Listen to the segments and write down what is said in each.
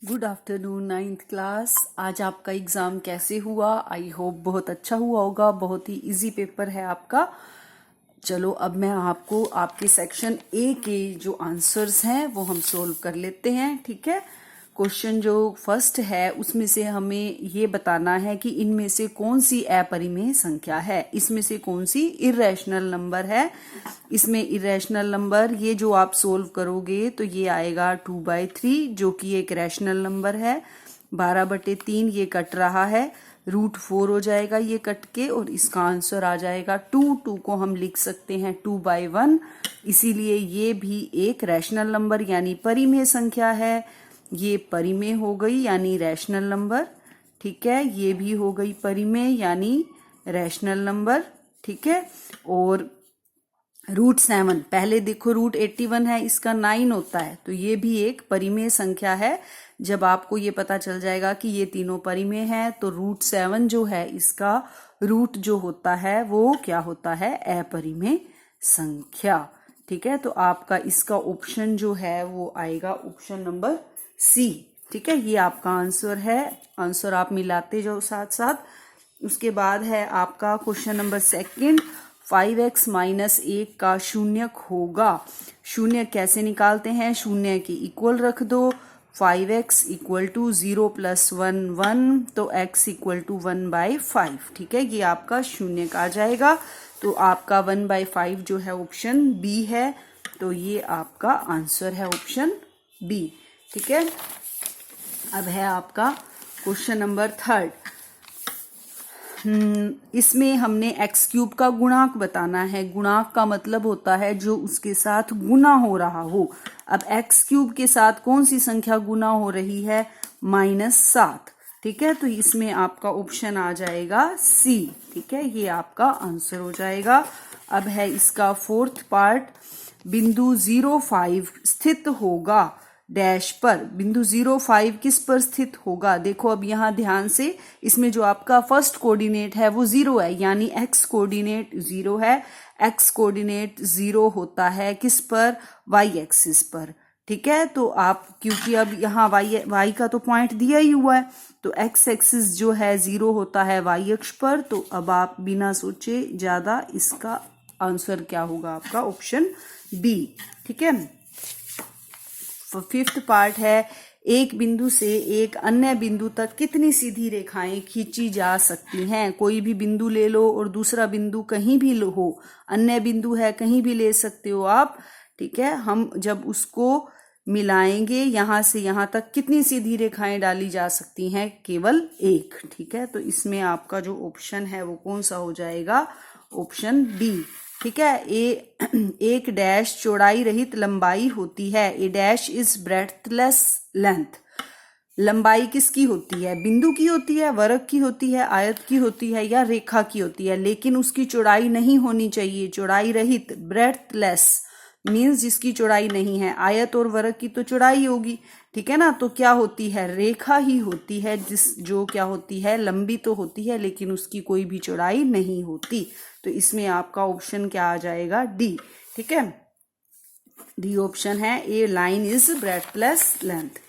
Good afternoon ninth class. आज आपका exam कैसे हुआ? आई होप बहुत अच्छा हुआ होगा। बहुत ही इजी पेपर है आपका। चलो अब मैं आपको आपके सेक्शन ए के जो आंसर्स हैं वो हम सोल्व कर लेते हैं। ठीक है, क्वेश्चन जो फर्स्ट है उसमें से हमें ये बताना है कि इनमें से कौन सी अपरिमेय संख्या है, इसमें से कौन सी इरेशनल नंबर है। इसमें इरेशनल नंबर ये जो आप सोल्व करोगे तो ये आएगा 2/3 जो कि एक रैशनल नंबर है। 12/3 ये कट रहा है, √4 हो जाएगा ये कट के, और इसका आंसर आ जाएगा 2 को हम लिख सकते हैं 2/1। इसीलिए ये भी एक रैशनल नंबर यानी परिमेय संख्या है। ये परिमेय हो गई यानी रैशनल नंबर। ठीक है, ये भी हो गई परिमेय यानी रैशनल नंबर। ठीक है, और √7 पहले देखो √81 है, इसका 9 होता है, तो ये भी एक परिमेय संख्या है। जब आपको ये पता चल जाएगा कि ये तीनों परिमेय हैं तो √7 जो है इसका रूट जो होता है वो क्या होता है? अपरिमेय संख्या। ठीक है, तो आपका इसका ऑप्शन जो है वो आएगा ऑप्शन नंबर सी। ठीक है, ये आपका आंसर है। आंसर आप मिलाते जाओ साथ साथ। उसके बाद है आपका क्वेश्चन नंबर सेकंड, 5x - 1 का शून्यक होगा। शून्य कैसे निकालते हैं? शून्य के इक्वल रख दो। 5x = 0 + 1 1, तो x = 1/5। ठीक है, ये आपका शून्यक आ जाएगा। तो आपका 1/5 जो है ऑप्शन बी है, तो ये आपका आंसर है ऑप्शन बी। ठीक है, अब है आपका क्वेश्चन नंबर थर्ड। इसमें हमने x³ का गुणांक बताना है। गुणांक का मतलब होता है जो उसके साथ गुना हो रहा हो। अब x³ के साथ कौन सी संख्या गुना हो रही है? -7। ठीक है, तो इसमें आपका ऑप्शन आ जाएगा सी। ठीक है, ये आपका आंसर हो जाएगा। अब है इसका फोर्थ पार्ट, बिंदु 05 स्थित होगा डैश पर। बिंदु 05 किस पर स्थित होगा? देखो अब यहां ध्यान से, इसमें जो आपका फर्स्ट कोऑर्डिनेट है वो 0 है, यानी x कोऑर्डिनेट 0 है। x कोऑर्डिनेट 0 होता है किस पर? y एक्सिस पर। ठीक है, तो आप क्योंकि अब यहाँ y का तो पॉइंट दिया ही हुआ है, तो x एक्सिस जो है 0 होता है y अक्ष पर। तो अब आप बिना सोचे ज्यादा इसका आंसर क्या होगा? आपका ऑप्शन बी। ठीक है, फिफ्थ पार्ट है, एक बिंदु से एक अन्य बिंदु तक कितनी सीधी रेखाएं खींची जा सकती हैं? कोई भी बिंदु ले लो और दूसरा बिंदु कहीं भी हो, अन्य बिंदु है कहीं भी ले सकते हो आप। ठीक है, हम जब उसको मिलाएंगे यहां से यहां तक कितनी सीधी रेखाएं डाली जा सकती हैं? केवल एक। ठीक है, तो इसमें आपका जो ऑप्शन है वो कौन सा हो जाएगा? Option B. ठीक है, एक डैश चौड़ाई रहित लंबाई होती है। A dash is breadthless length. लंबाई किसकी होती है? बिंदु की होती है, वर्ग की होती है, आयत की होती है या रेखा की होती है, लेकिन उसकी चौड़ाई नहीं होनी चाहिए। चौड़ाई रहित, ब्रेडथलेस मीन्स जिसकी चौड़ाई नहीं है। आयत और वर्ग की तो चौड़ाई होगी। ठीक है ना, तो क्या होती है? रेखा ही होती है जो क्या होती है? लंबी तो होती है लेकिन उसकी कोई भी चौड़ाई नहीं होती। तो इसमें आपका ऑप्शन क्या आ जाएगा? डी। ठीक है, डी ऑप्शन है। ए लाइन इज ब्रेडथलेस लेंथ।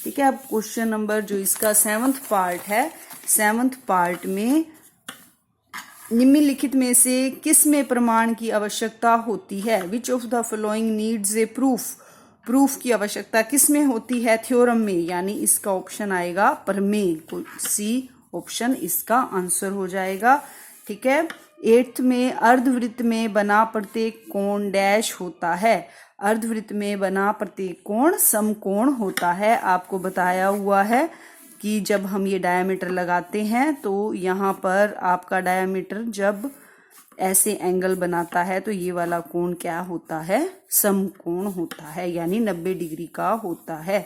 ठीक है, अब क्वेश्चन नंबर जो इसका 7th पार्ट है, 7th पार्ट में निम्नलिखित में से किस में प्रमाण की आवश्यकता होती है? Which of the following needs a proof. Proof की आवश्यकता किस में होती है? थ्योरम में, यानी इसका ऑप्शन आएगा प्रमेय। सी ऑप्शन इसका आंसर हो जाएगा। ठीक है, 8th में अर्धवृत्त में बना प्रत्येक कोण डैश होता है। अर्धवृत्त में बना प्रत्येक कोण समकोण होता है। आपको बताया हुआ है कि जब हम ये डायमीटर लगाते हैं तो यहाँ पर आपका डायमीटर जब ऐसे एंगल बनाता है तो ये वाला कोण क्या होता है? समकोण होता है, यानी 90 डिग्री का होता है।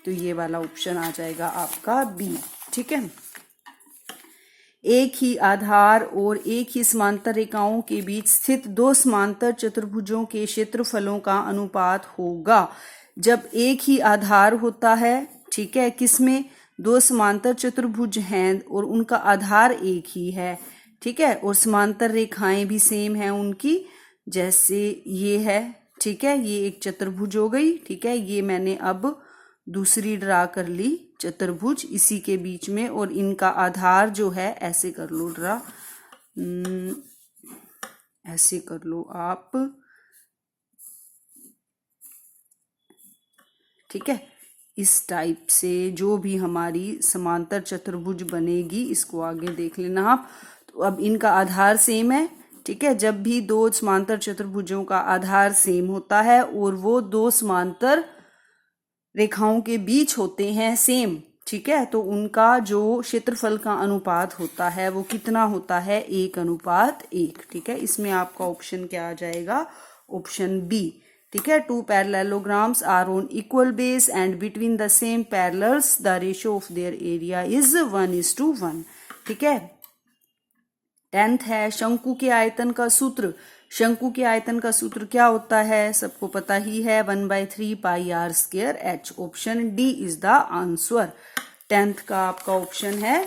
तो ये वाला ऑप्शन आ जाएगा आपका बी। ठीक है, एक ही आधार और एक ही समांतर रेखाओं के बीच स्थित दो समांतर चतुर्भुजों के क्षेत्रफलों का अनुपात होगा। जब एक ही आधार होता है, ठीक है, किसमें? दो समांतर चतुर्भुज हैं और उनका आधार एक ही है। ठीक है, और समांतर रेखाएं भी सेम हैं उनकी, जैसे ये है। ठीक है, ये एक चतुर्भुज हो गई। ठीक है, ये मैंने अब दूसरी ड्रा कर ली चतुर्भुज इसी के बीच में, और इनका आधार जो है ऐसे कर लो ड्रा, ऐसे कर लो आप, ठीक है। इस टाइप से जो भी हमारी समांतर चतुर्भुज बनेगी, इसको आगे देख लेना आप। तो अब इनका आधार सेम है, ठीक है। जब भी दो समांतर चतुर्भुजों का आधार सेम होता है और वो दो समांतर रेखाओं के बीच होते हैं सेम, ठीक है, तो उनका जो क्षेत्रफल का अनुपात होता है वो कितना होता है, 1:1, ठीक है। इसमें आपका ऑप्शन क्या आ जाएगा, ऑप्शन बी, ठीक है। Two parallelograms are on equal base and between the same parallels the ratio of their area is 1:1, ठीक है। 10th है शंकु के आयतन का सूत्र। शंकु के आयतन का सूत्र क्या होता है, सबको पता ही है, 1/3 pi r square h. Option D is the answer. 10th का आपका ऑप्शन है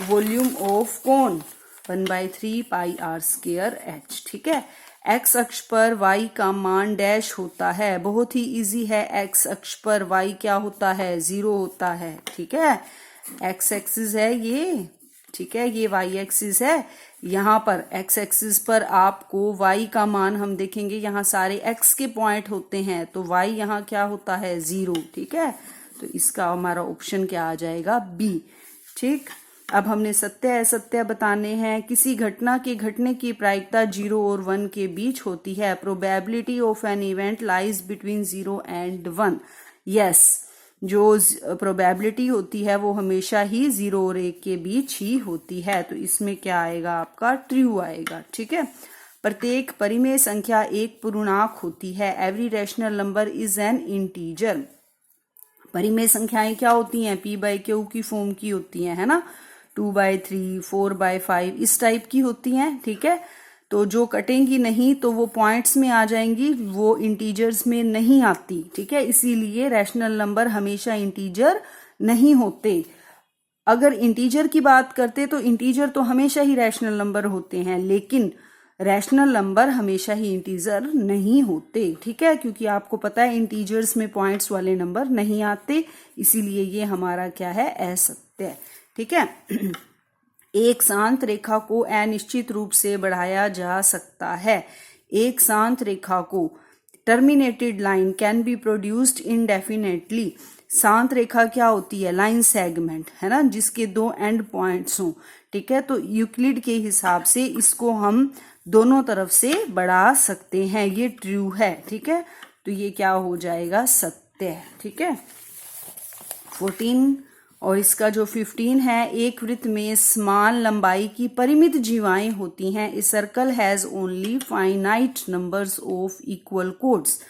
volume of cone 1/3 pi r square h, ठीक है। एक्स अक्ष पर y का मान डैश होता है, बहुत ही इजी है। एक्स अक्ष पर y क्या होता है, 0 होता है, ठीक है। एक्स एक्सिस है ये, ठीक है, ये y एक्सिस है। यहाँ पर x एक्सिस पर आपको y का मान हम देखेंगे, यहाँ सारे x के पॉइंट होते हैं, तो y यहाँ क्या होता है, 0, ठीक है। तो इसका हमारा ऑप्शन क्या आ जाएगा, बी, ठीक। अब हमने सत्य असत्य बताने हैं। किसी घटना के घटने की प्रायिकता 0 और 1 के बीच होती है। Probability of an event lies between 0 and 1। Yes, जो प्रोबेबिलिटी होती है वो हमेशा ही 0 और 1 के बीच ही होती है। तो इसमें क्या आएगा, आपका ट्रू आएगा, ठीक है। प्रत्येक परिमेय संख्या एक पूर्णांक होती है। Every rational number is an integer. परिमेय संख्याएं क्या होती हैं, p/q की फॉर्म की होती हैं, है ना। 2/3, 4/5 इस टाइप की होती हैं, ठीक है। तो जो कटेंगी नहीं तो वो पॉइंट्स में आ जाएंगी, वो इंटीजर्स में नहीं आती, ठीक है। इसीलिए रैशनल नंबर हमेशा इंटीजर नहीं होते। अगर इंटीजर की बात करते तो इंटीजर तो हमेशा ही रैशनल नंबर होते हैं, लेकिन रैशनल नंबर हमेशा ही इंटीजर नहीं होते, ठीक है, क्योंकि आपको पता है इंटीजर्स में पॉइंट्स वाले नंबर नहीं आते, इसीलिए ये हमारा क्या है, असत्य, ठीक है। एक शांत रेखा को अनिश्चित रूप से बढ़ाया जा सकता है। एक शांत रेखा को, terminated line can be produced indefinitely. शांत रेखा क्या होती है, लाइन सेगमेंट, है ना, जिसके दो एंड पॉइंट्स हों, ठीक है। तो यूक्लिड के हिसाब से इसको हम दोनों तरफ से बढ़ा सकते हैं, ये ट्रू है, ठीक है। तो ये क्या हो जाएगा, सत्य, ठीक है। 14 और इसका जो 15 है, एक वृत्त में समान लंबाई की परिमित जीवाएं होती हैं। A circle has only finite numbers of equal codes.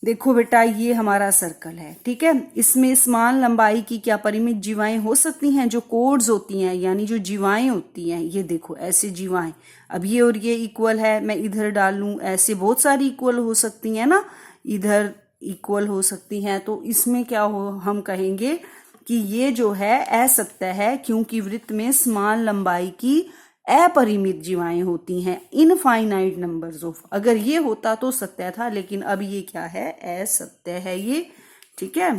देखो बेटा, ये हमारा सर्कल है, ठीक है। इसमें समान लंबाई की क्या परिमित जीवाएं हो सकती हैं, जो कोड्स होती हैं, यानी जो जीवाएं होती हैं। ये देखो ऐसे जीवाएं, अब ये और ये इक्वल है, मैं इधर डालूं, ऐसे बहुत सारी इक्वल हो सकती हैं ना, इधर इक्वल हो सकती हैं। तो इसमें क्या हो, हम कहेंगे कि ये जो है असत्य है, क्योंकि वृत्त में समान लंबाई की अपरिमित जीवाएं होती हैं, इनफाइनाइट नंबर्स ऑफ। अगर ये होता तो सत्य था, लेकिन अब ये क्या है, असत्य है ये, ठीक है।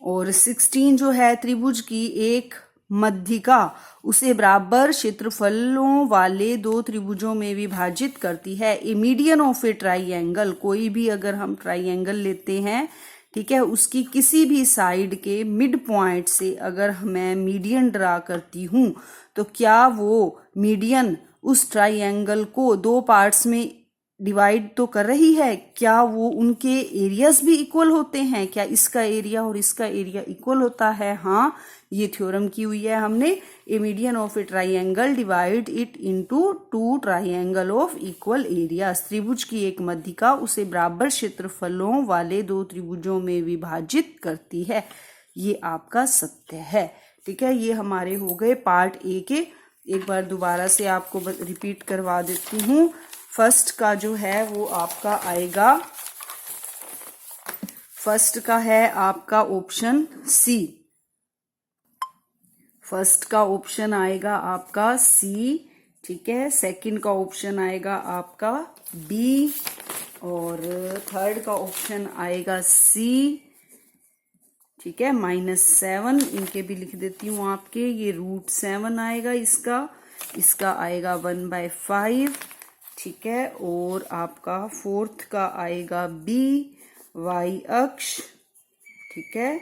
और 16 जो है, त्रिभुज की एक मध्यिका उसे बराबर क्षेत्रफलों वाले दो त्रिभुजों में विभाजित करती है। ए मीडियन ऑफ ए ट्राइएंगल, कोई भी अगर हम ट्राइएंगल लेते हैं, ठीक है, उसकी किसी भी साइड के मिड पॉइंट से अगर मैं मीडियन ड्रा करती हूं, तो क्या वो मीडियन उस ट्राइएंगल को दो पार्ट्स में डिवाइड तो कर रही है, क्या वो उनके एरियाज भी इक्वल होते हैं, क्या इसका एरिया और इसका एरिया इक्वल होता है, हाँ, ये थ्योरम की हुई है हमने। A median of a triangle divide it into two triangle of equal areas. त्रिभुज की एक मध्यिका उसे बराबर क्षेत्रफलों वाले दो त्रिभुजों में विभाजित करती है। ये आपका सत्य है, ठीक है। ये हमारे हो गए पार्ट ए के। एक बार दोबारा से आपको रिपीट करवा देती हूँ। फर्स्ट का जो है वो आपका आएगा, फर्स्ट का है आपका ऑप्शन सी, फर्स्ट का ऑप्शन आएगा आपका सी, ठीक है। सेकंड का ऑप्शन आएगा आपका बी, और थर्ड का ऑप्शन आएगा सी, ठीक है। -7 इनके भी लिख देती हूँ आपके, ये √7 आएगा इसका आएगा 1/5, ठीक है। और आपका 4th का आएगा b y अक्ष, ठीक है।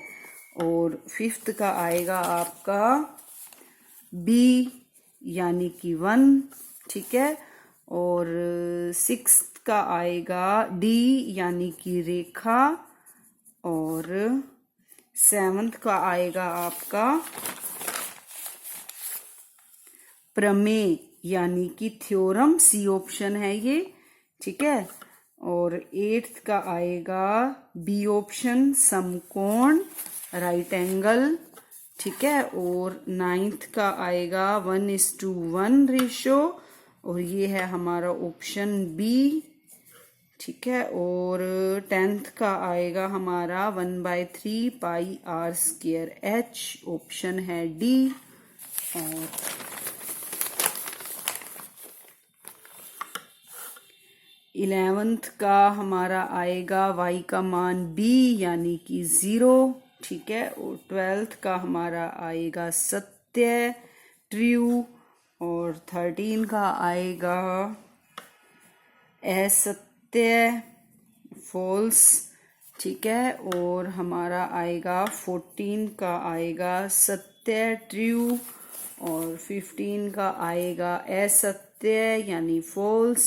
और 5th का आएगा आपका b यानी कि 1, ठीक है। और 6th का आएगा d यानी कि रेखा, और 7th का आएगा आपका प्रमेय यानी कि थ्योरम, सी ऑप्शन है ये, ठीक है। और 8th का आएगा बी ऑप्शन, समकोण, राइट एंगल, ठीक है। और 9th का आएगा 1:1 रेशो, और ये है हमारा ऑप्शन बी, ठीक है। और 10th का आएगा हमारा 1/3 पाई r² h, ऑप्शन है डी। और 11th का हमारा आएगा y का मान b यानी कि 0, ठीक है। और 12th का हमारा आएगा सत्य, ट्रू। और 13 का आएगा असत्य, फॉल्स, ठीक है। और हमारा आएगा 14 का आएगा सत्य, ट्रू। और 15 का आएगा असत्य यानी फॉल्स।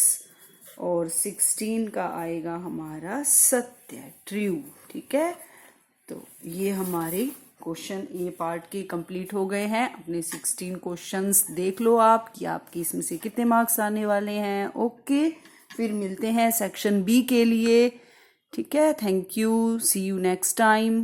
और 16 का आएगा हमारा सत्य, ट्रू, ठीक है। तो ये हमारे क्वेश्चन ए पार्ट के कंप्लीट हो गए हैं। अपने 16 क्वेश्चंस देख लो आप कि आपके इसमें से कितने मार्क्स आने वाले हैं। ओके, फिर मिलते हैं सेक्शन बी के लिए, ठीक है। Thank you, see you next time.